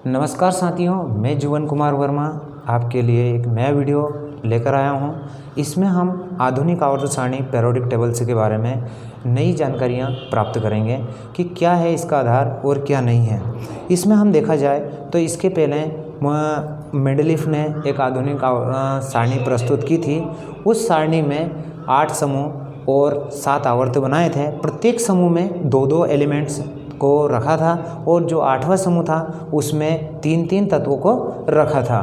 नमस्कार साथियों, मैं जुवन कुमार वर्मा आपके लिए एक नया वीडियो लेकर आया हूं। इसमें हम आधुनिक आवर्त सारणी पीरियोडिक टेबल्स के बारे में नई जानकारियां प्राप्त करेंगे कि क्या है इसका आधार और क्या नहीं है। इसमें हम देखा जाए तो इसके पहले मेंडलीफ ने एक आधुनिक सारणी प्रस्तुत की थी। उस सारणी में 8 समूह और 7 आवर्त बनाए थे। प्रत्येक समूह में 2-2 एलिमेंट्स को रखा था और जो 8वां समूह था उसमें 3-3 तत्वों को रखा था।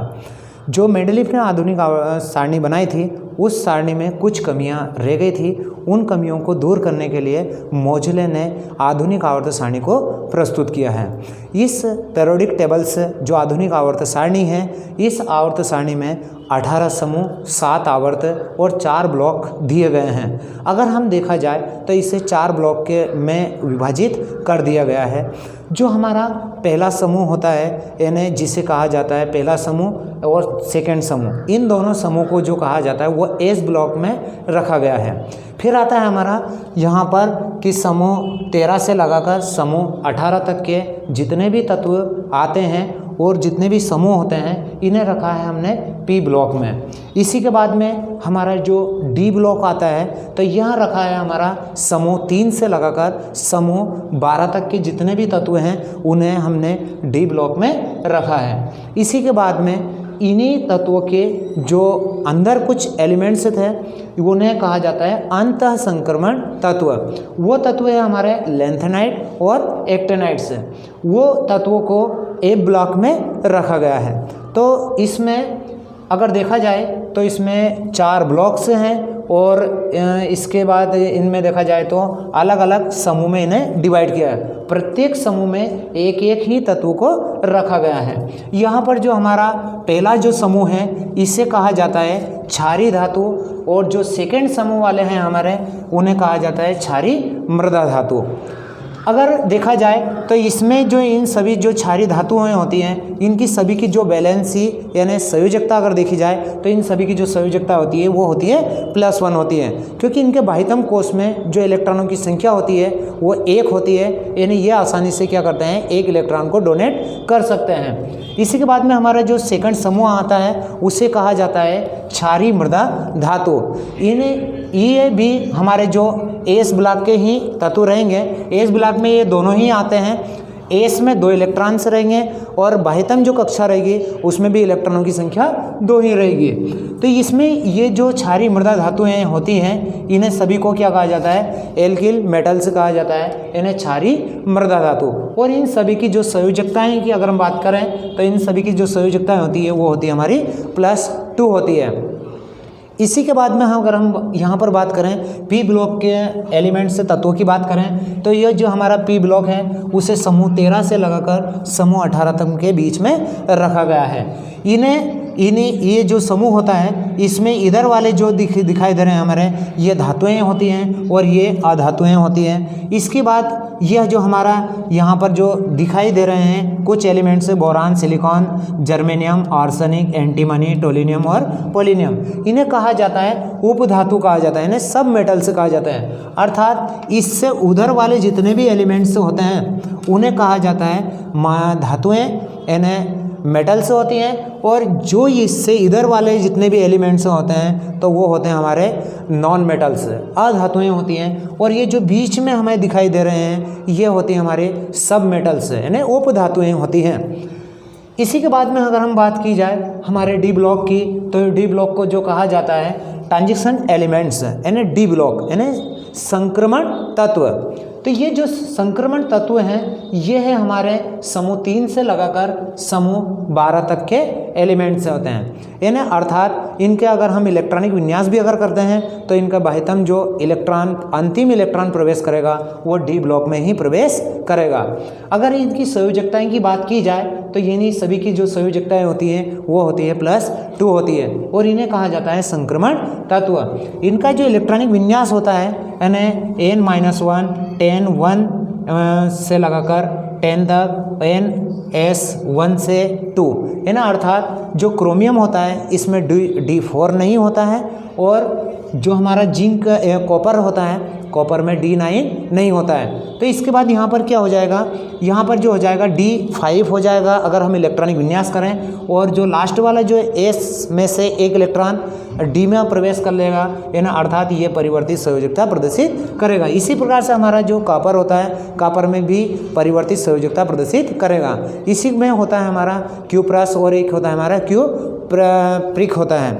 जो मेंडलीफ ने आधुनिक सारणी बनाई थी उस सारणी में कुछ कमियां रह गई थी। उन कमियों को दूर करने के लिए मोज़ले ने आधुनिक आवर्त सारणी को प्रस्तुत किया है। इस पीरियोडिक टेबल्स जो आधुनिक आवर्त सारणी है, इस आवर्त सारणी में 18 समूह, 7 आवर्त और 4 ब्लॉक दिए गए हैं। अगर हम देखा जाए तो इसे 4 ब्लॉक के में विभाजित कर दिया गया है। जो हमारा पहला समूह होता है यानी जिसे कहा जाता है पहला समूह और सेकंड समूह, इन दोनों समूह को जो कहा जाता है वो एस ब्लॉक में रखा गया है। फिर आता है हमारा यहाँ पर कि समूह 13 से लगाकर समूह 18 तक के जितने भी तत्व आते हैं और जितने भी समूह होते हैं इन्हें रखा है हमने पी ब्लॉक में। इसी के बाद में हमारा जो डी ब्लॉक आता है तो यहाँ रखा है हमारा समूह 3 से लगाकर समूह 12 तक के जितने भी तत्व हैं उन्हें हमने डी ब्लॉक में रखा है। इसी के बाद में इन्हीं तत्वों के जो अंदर कुछ एलिमेंट्स थे उन्हें कहा जाता है अंतः संक्रमण तत्व। वो तत्व है हमारे लेंथेनाइट और एक्टेनाइट्स। वो तत्वों को ए ब्लॉक में रखा गया है। तो इसमें अगर देखा जाए तो इसमें 4 ब्लॉक्स हैं और इसके बाद इनमें देखा जाए तो अलग अलग समूह में इन्हें डिवाइड किया है। प्रत्येक समूह में एक एक ही तत्व को रखा गया है। यहाँ पर जो हमारा पहला जो समूह है इसे कहा जाता है क्षारीय धातु और जो सेकंड समूह वाले हैं हमारे उन्हें कहा जाता है क्षारीय मृदा धातु। अगर देखा जाए तो इसमें जो इन सभी जो क्षारीय धातुएं होती हैं इनकी सभी की जो वैलेंसी यानी संयोजकता अगर देखी जाए तो इन सभी की जो संयोजकता होती है वो होती है +1 होती है, क्योंकि इनके बाह्यतम कोश में जो इलेक्ट्रॉनों की संख्या होती है वो 1 होती है। यानी ये आसानी से क्या करते हैं, एक इलेक्ट्रॉन को डोनेट कर सकते हैं। इसी के बाद में हमारा जो सेकंड समूह आता है उसे कहा जाता है क्षारीय मृदा धातु। ये भी हमारे जो एस ब्लॉक के ही तत्व रहेंगे। एस ब्लॉक में ये दोनों ही आते हैं। एस में 2 इलेक्ट्रॉन्स रहेंगे और बाह्यतम जो कक्षा रहेगी उसमें भी इलेक्ट्रॉनों की संख्या 2 ही रहेगी। तो इसमें ये जो क्षारीय मृदा धातुएं होती हैं इन्हें सभी को क्या कहा जाता है, एल्किल मेटल्स कहा जाता है, इन्हें क्षारीय मृदा धातु। और इन सभी की जो संयोजकताएं की अगर हम बात करें तो इन सभी की जो संयोजकताएं होती है वो होती है हमारी +2 होती है। इसी के बाद में अगर हम यहाँ पर बात करें पी ब्लॉक के एलिमेंट से तत्वों की बात करें तो ये जो हमारा पी ब्लॉक है उसे समूह 13 से लगाकर समूह 18 तक के बीच में रखा गया है। इन्हें ये जो समूह होता है इसमें इधर वाले जो दिखाई दे रहे हैं हमारे ये धातुएं होती हैं और ये अधातुएं होती हैं। इसके बाद यह जो हमारा यहाँ पर जो दिखाई दे रहे हैं कुछ elements boron, silicon, germanium, arsenic, antimony, tellurium और पोलिनियम, इन्हें कहा जाता है उपधातु कहा जाता है, इन्हें सब मेटल्स कहा जाता है। अर्थात इससे उधर वाले जितने भी एलिमेंट्स होते हैं उन्हें कहा जाता है धातुएं, इन्हें मेटल्स होती हैं। और जो इससे इधर वाले जितने भी एलिमेंट्स होते हैं तो वो होते हैं हमारे नॉन मेटल्स, अधातुएं होती हैं। और ये जो बीच में हमें दिखाई दे रहे हैं ये होती हैं हमारे सब मेटल्स यानी उपधातुएं होती हैं। इसी के बाद में अगर हम बात की जाए हमारे डी ब्लॉक की तो डी ब्लॉक को जो कहा जाता है ट्रांजिशन एलिमेंट्स यानी डी ब्लॉक यानी संक्रमण तत्व। तो ये जो संक्रमण तत्व हैं ये है हमारे समूह 3 से लगाकर समूह 12 तक के एलिमेंट्स होते हैं। यानी अर्थात इनके अगर हम इलेक्ट्रॉनिक विन्यास भी अगर करते हैं तो इनका बाह्यतम जो इलेक्ट्रॉन अंतिम इलेक्ट्रॉन प्रवेश करेगा वो डी ब्लॉक में ही प्रवेश करेगा। अगर इनकी संयोजकताएं की बात की जाए तो इन्हीं सभी की जो संयोजकताएं होती हैं वो होती है +2 होती है और इन्हें कहा जाता है संक्रमण तत्व। इनका जो इलेक्ट्रॉनिक विन्यास होता है यानी n-1 10 1 से लगाकर 10 तक NS1 से 2 है ना। अर्थात जो क्रोमियम होता है इसमें D4 नहीं होता है और जो हमारा जिंक कॉपर होता है कॉपर में D9 नहीं होता है। तो इसके बाद यहाँ पर क्या हो जाएगा, यहाँ पर जो हो जाएगा D5 हो जाएगा अगर हम इलेक्ट्रॉनिक विन्यास करें, और जो लास्ट वाला जो S में से एक इलेक्ट्रॉन D में प्रवेश कर लेगा, यानी अर्थात ये परिवर्तित संयोजकता प्रदर्शित करेगा। इसी प्रकार से हमारा जो कॉपर होता है, कॉपर में भी परिवर्तित संयोजकता प्रदर्शित करेगा। इसी में होता है हमारा Q+ और एक होता है हमारा Q' होता है।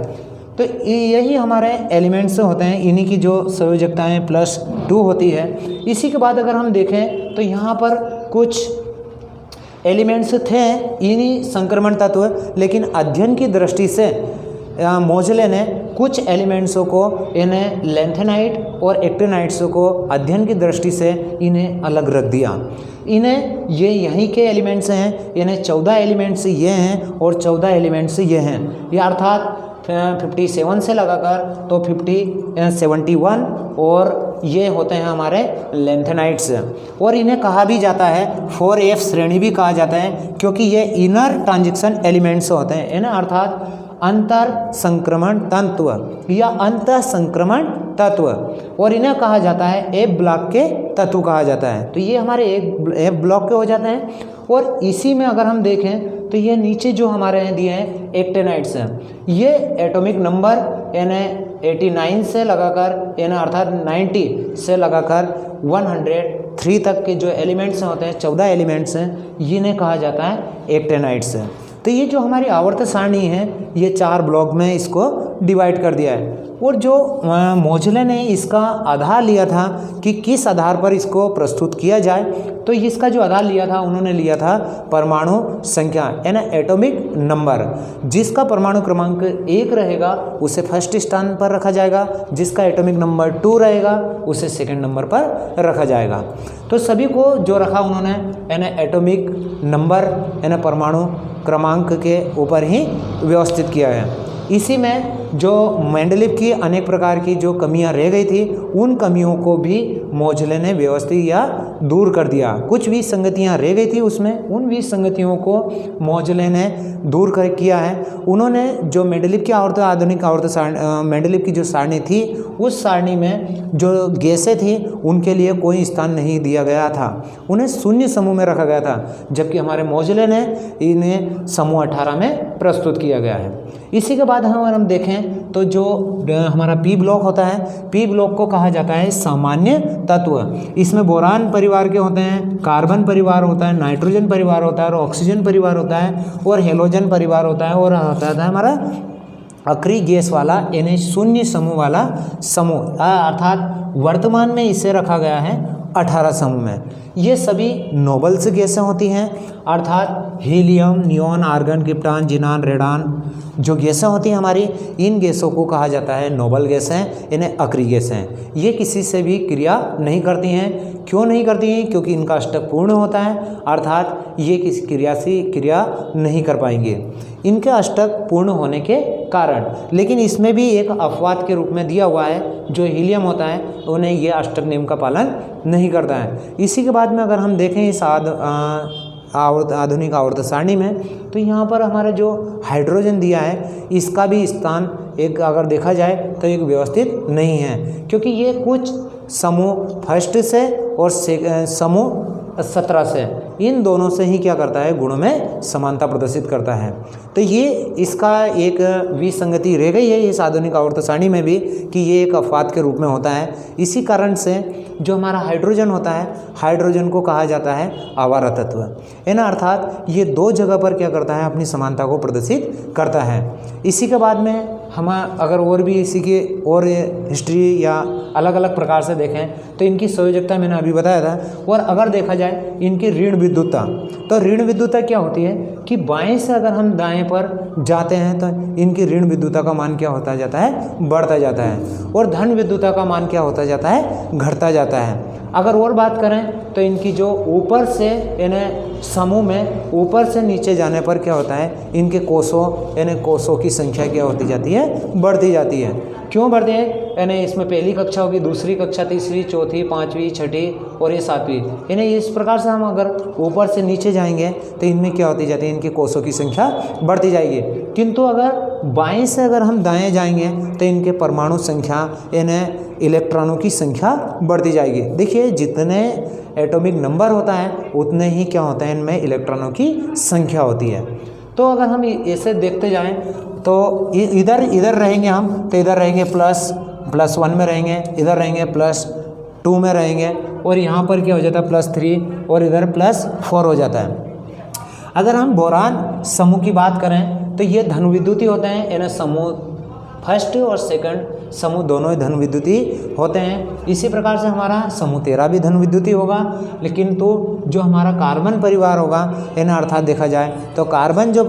तो यही हमारे एलिमेंट्स होते हैं, इन्हीं की जो संयोजकताएं +2 होती है। इसी के बाद अगर हम देखें तो यहाँ पर कुछ एलिमेंट्स थे इन्हीं संक्रमण तत्व, लेकिन अध्ययन की दृष्टि से मोजले ने कुछ एलिमेंट्सों को, इन्हें लैंथेनाइट और एक्टिनाइट्स को अध्ययन की दृष्टि से इन्हें अलग रख दिया। इन्हें ये यहीं के एलिमेंट्स हैं, इन्हें 14 एलिमेंट्स ये हैं और 14 एलिमेंट्स ये हैं। ये अर्थात 57 से लगाकर तो 71 और ये होते हैं हमारे लैंथेनाइट्स। और इन्हें कहा भी जाता है 4F श्रेणी भी कहा जाता है, क्योंकि ये इनर ट्रांजिशन एलिमेंट्स होते हैं, इन्हें अर्थात अंतर संक्रमण तत्व या अंत संक्रमण तत्व, और इन्हें कहा जाता है F ब्लॉक के तत्व कहा जाता है। तो ये हमारे F ब्लॉक के हो जाते हैं। और इसी में अगर हम देखें तो ये नीचे जो हमारे हैं दिए हैं एक्टिनाइट्स हैं, ये एटॉमिक नंबर इन्हें 89 से लगाकर इन्हें अर्थात 90 से लगाकर 103 तक के जो एलिमेंट्स होते हैं, 14 एलिमेंट्स हैं, इन्हें कहा जाता है एक्टिनाइट्स। तो ये जो हमारी आवर्त सारणी है, ये 4 ब्लॉक में इसको डिवाइड कर दिया है। और जो मोजले ने इसका आधार लिया था कि किस आधार पर इसको प्रस्तुत किया जाए, तो इसका जो आधार लिया था उन्होंने लिया था परमाणु संख्या यानी एटॉमिक नंबर। जिसका परमाणु क्रमांक 1 रहेगा उसे फर्स्ट स्थान पर रखा जाएगा, जिसका एटॉमिक नंबर 2 रहेगा उसे सेकंड नंबर पर रखा जाएगा। तो सभी को जो रखा उन्होंने यानी एटॉमिक नंबर यानी परमाणु क्रमांक के ऊपर ही व्यवस्थित किया है। इसी में जो मेंडलीव की अनेक प्रकार की जो कमियां रह गई थी, उन कमियों को भी मोजले ने व्यवस्थित या दूर कर दिया। कुछ भी संगतियां रह गई थी उसमें, उन भी संगतियों को मोजले ने दूर कर किया है। उन्होंने जो मेंडलीव की आवर्त आधुनिक आवर्त सारणी, मेंडलीव की जो सारणी थी, उस सारणी में जो गैसें थी उनके लिए कोई स्थान नहीं दिया गया था, उन्हें शून्य समूह में रखा गया था, जबकि हमारे मोजले ने इन्हें समूह 18 में प्रस्तुत किया गया है। इसी के बाद हम देखें तो जो हमारा P ब्लॉक होता है, P ब्लॉक को कहा जाता है सामान्य तत्व। इसमें बोरान परिवार के होते हैं, कार्बन परिवार होता है, नाइट्रोजन परिवार होता है और ऑक्सीजन परिवार होता है और हेलोजन परिवार होता है, और होता है हमारा अक्रिय गैस वाला यानी शून्य समूह वाला समूह, अर्थात वर्तमान में इसे रखा गया है 18 समूह में। ये सभी नोबल्स गैसें होती हैं, अर्थात helium, neon, argon, krypton, xenon, radon जो गैसें होती हैं हमारी, इन गैसों को कहा जाता है नोबल गैसें, इन्हें अक्रिय गैसें। ये किसी से भी क्रिया नहीं करती हैं। क्यों नहीं करती हैं? क्योंकि इनका अष्टक पूर्ण होता है, अर्थात ये किसी क्रिया से क्रिया नहीं कर पाएंगे इनके अष्टक पूर्ण होने के कारण। लेकिन इसमें भी एक अपवाद के रूप में दिया हुआ है, जो हीलियम होता है उन्हें ये अष्टक नियम का पालन नहीं करता है। इसी के बाद में अगर हम देखें इस आधुनिक आवर्त सारणी में, तो यहाँ पर हमारा जो हाइड्रोजन दिया है, इसका भी स्थान एक अगर देखा जाए तो एक व्यवस्थित नहीं है, क्योंकि ये कुछ समूह फर्स्ट से और समूह 17 से, इन दोनों से ही क्या करता है, गुणों में समानता प्रदर्शित करता है। तो ये इसका एक विसंगति रह गई है इस आधुनिक आवर्त सारणी में भी, कि ये एक अपवाद के रूप में होता है। इसी कारण से जो हमारा हाइड्रोजन होता है, हाइड्रोजन को कहा जाता है आवारा तत्व, है ना, अर्थात ये 2 जगह पर क्या करता है, अपनी समानता को प्रदर्शित करता है। इसी के बाद में हम अगर और भी इसी की और हिस्ट्री या अलग अलग प्रकार से देखें तो इनकी संयोजकता मैंने अभी बताया था। और अगर देखा जाए इनकी ऋण विद्युतता, तो ऋण विद्युतता क्या होती है कि बाएं से अगर हम दाएं पर जाते हैं तो इनकी ऋण विद्युतता का मान क्या होता जाता है, बढ़ता जाता है, और धन विद्युतता का मान क्या होता जाता है, घटता जाता है। अगर और बात करें तो इनकी जो ऊपर से यानी समूह में ऊपर से नीचे जाने पर क्या होता है, इनके कोषों यानी कोषों की संख्या क्या होती जाती है, बढ़ती जाती है। क्यों बढ़ती है, यानी इसमें पहली कक्षा होगी, दूसरी कक्षा, तीसरी, चौथी, पाँचवीं, छठी और ये 7वीं, यानी इस प्रकार से हम अगर ऊपर से नीचे जाएंगे तो इनमें क्या होती जाती है, इनके कोषों की संख्या बढ़ती जाएगी। किंतु अगर बाएं से अगर हम दाएं जाएंगे तो इनके परमाणु संख्या, इन्हें इलेक्ट्रॉनों की संख्या बढ़ती जाएगी। देखिए जितने एटॉमिक नंबर होता है उतने ही क्या होता है, इनमें इलेक्ट्रॉनों की संख्या होती है। तो अगर हम ऐसे देखते जाएं तो इधर रहेंगे हम, तो इधर रहेंगे +1 में रहेंगे, इधर रहेंगे +2 में रहेंगे, और यहाँ पर क्या हो जाता है +3, और इधर +4 हो जाता है। अगर हम बोरान समूह की बात करें तो ये धन विद्युती होते हैं। इन्हें समूह फर्स्ट और सेकंड समूह दोनों ही धन विद्युती होते हैं। इसी प्रकार से हमारा समूह 13 भी धन विद्युती होगा। लेकिन तो जो हमारा कार्बन परिवार होगा, इन्हें अर्थात देखा जाए तो कार्बन जो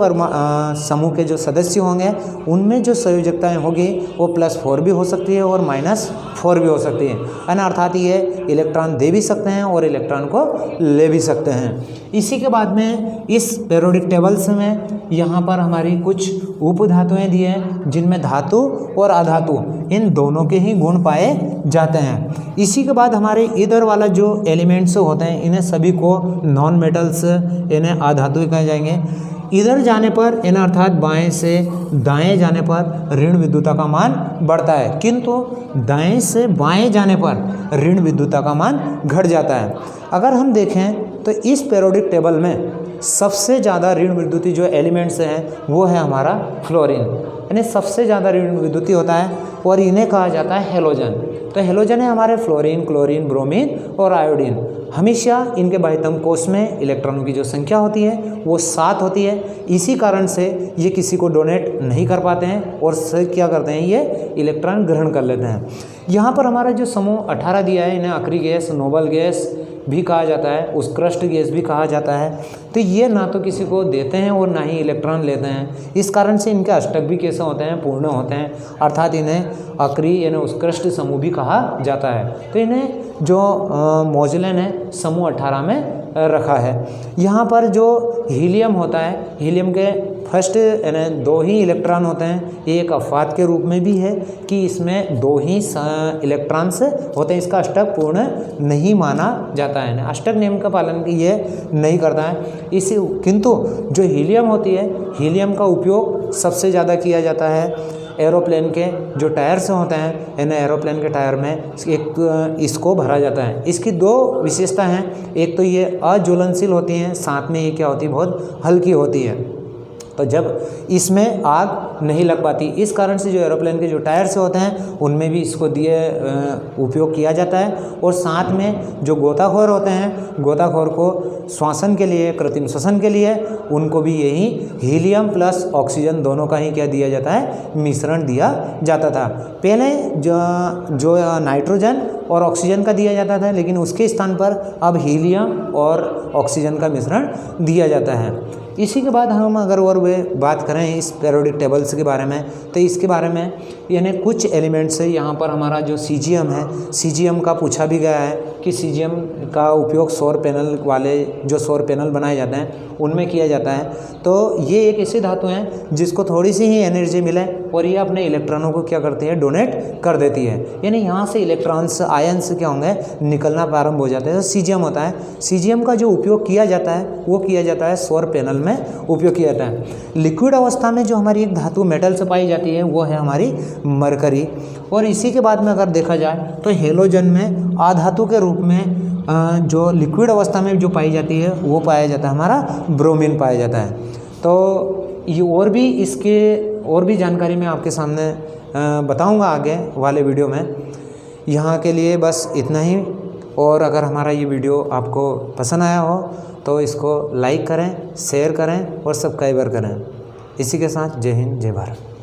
समूह के जो सदस्य होंगे उनमें जो संयोजकताएं होगी वो +4 भी हो सकती है और -4 भी हो सकती है। अर्थात ये इलेक्ट्रॉन दे भी सकते हैं और इलेक्ट्रॉन को ले भी सकते हैं। इसी के बाद में इस पेरियोडिक टेबल्स में यहाँ पर हमारी कुछ उपधातुएं दी हैं जिनमें धातु और अधातु इन दोनों के ही गुण पाए जाते हैं। इसी के बाद हमारे इधर वाला जो एलिमेंट्स होते हैं इन्हें सभी को नॉन मेटल्स, इन्हें अधातु कहे जाएंगे। इधर जाने पर इन्हें अर्थात बाएं से दाएं जाने पर ऋण विद्युता का मान बढ़ता है, किंतु दाएं से बाएं जाने पर ऋण विद्युता का मान घट जाता है। अगर हम देखें तो इस पेरियोडिक टेबल में सबसे ज़्यादा ऋण विद्युती जो एलिमेंट्स हैं वो है हमारा फ्लोरीन, यानी सबसे ज़्यादा ऋण विद्युती होता है और इन्हें कहा जाता है हेलोजन। तो हेलोजन है हमारे फ्लोरीन, क्लोरीन, ब्रोमीन और आयोडीन। हमेशा इनके बाह्यतम कोश में इलेक्ट्रॉनों की जो संख्या होती है वो 7 होती है। इसी कारण से ये किसी को डोनेट नहीं कर पाते हैं और क्या करते हैं, ये इलेक्ट्रॉन ग्रहण कर लेते हैं। यहाँ पर हमारा जो समूह 18 दिया है, इन्हें अक्रिय गैस, नोबल गैस भी कहा जाता है, उत्कृष्ट गैस भी कहा जाता है। तो ये ना तो किसी को देते हैं और ना ही इलेक्ट्रॉन लेते हैं। इस कारण से इनके अष्टक भी कैसे होते हैं, पूर्ण होते हैं, अर्थात इन्हें अक्रिय यानी उत्कृष्ट समूह भी कहा जाता है। तो इन्हें जो मोजलेन है समूह 18 में रखा है। यहाँ पर जो हीलियम होता है, हीलियम के फर्स्ट यानी 2 ही इलेक्ट्रॉन होते हैं। ये एक अपवाद के रूप में भी है कि इसमें 2 ही इलेक्ट्रॉन्स होते हैं, इसका अष्टक पूर्ण नहीं माना जाता है, अष्टक नियम का पालन ये नहीं करता है। इसी किंतु जो हीलियम होती है, हीलियम का उपयोग सबसे ज़्यादा किया जाता है एरोप्लेन के जो टायर्स होते हैं, इन एरोप्लेन के टायर में एक इसको भरा जाता है। इसकी 2 विशेषता हैं, एक तो ये अज्वलनशील होती हैं, साथ में ये क्या होती है, बहुत हल्की होती है। तो जब इसमें आग नहीं लग पाती, इस कारण से जो एरोप्लेन के जो टायर्स होते हैं उनमें भी इसको दिए उपयोग किया जाता है। और साथ में जो गोताखोर होते हैं, गोताखोर को श्वसन के लिए, कृत्रिम श्वसन के लिए उनको भी यही हीलियम प्लस ऑक्सीजन दोनों का ही क्या दिया जाता है, मिश्रण दिया जाता था। पहले जो नाइट्रोजन और ऑक्सीजन का दिया जाता था, लेकिन उसके स्थान पर अब हीलियम और ऑक्सीजन का मिश्रण दिया जाता है। इसी के बाद हम अगर और वे बात करें इस पेरियोडिक टेबल्स के बारे में, तो इसके बारे में यानी कुछ एलिमेंट्स है। यहाँ पर हमारा जो सीजियम है, सीजियम का पूछा भी गया है कि सीजियम का उपयोग सौर पैनल वाले जो सौर पैनल बनाए जाते हैं उनमें किया जाता है। तो ये एक ऐसी धातु है जिसको थोड़ी सी ही एनर्जी मिले और ये अपने इलेक्ट्रॉनों को क्या करती है, डोनेट कर देती है, यानी यहाँ से इलेक्ट्रॉन्स, आयन्स क्या होंगे, निकलना प्रारंभ हो जाते हैं। तो सीजियम होता है, सीजियम का जो उपयोग किया जाता है वो किया जाता है सौर पैनल में उपयोग किया जाता है। लिक्विड अवस्था में जो हमारी एक धातु मेटल से पाई जाती है वो है हमारी मरकरी। और इसी के बाद में अगर देखा जाए तो हेलोजन में अधातु के रूप में जो लिक्विड अवस्था में जो पाई जाती है वो पाया जाता है हमारा ब्रोमीन पाया जाता है। तो ये और भी इसके और भी जानकारी मैं आपके सामने बताऊंगा आगे वाले वीडियो में। यहाँ के लिए बस इतना ही। और अगर हमारा ये वीडियो आपको पसंद आया हो तो इसको लाइक करें, शेयर करें और सब्सक्राइबर करें। इसी के साथ जय हिंद, जय भारत।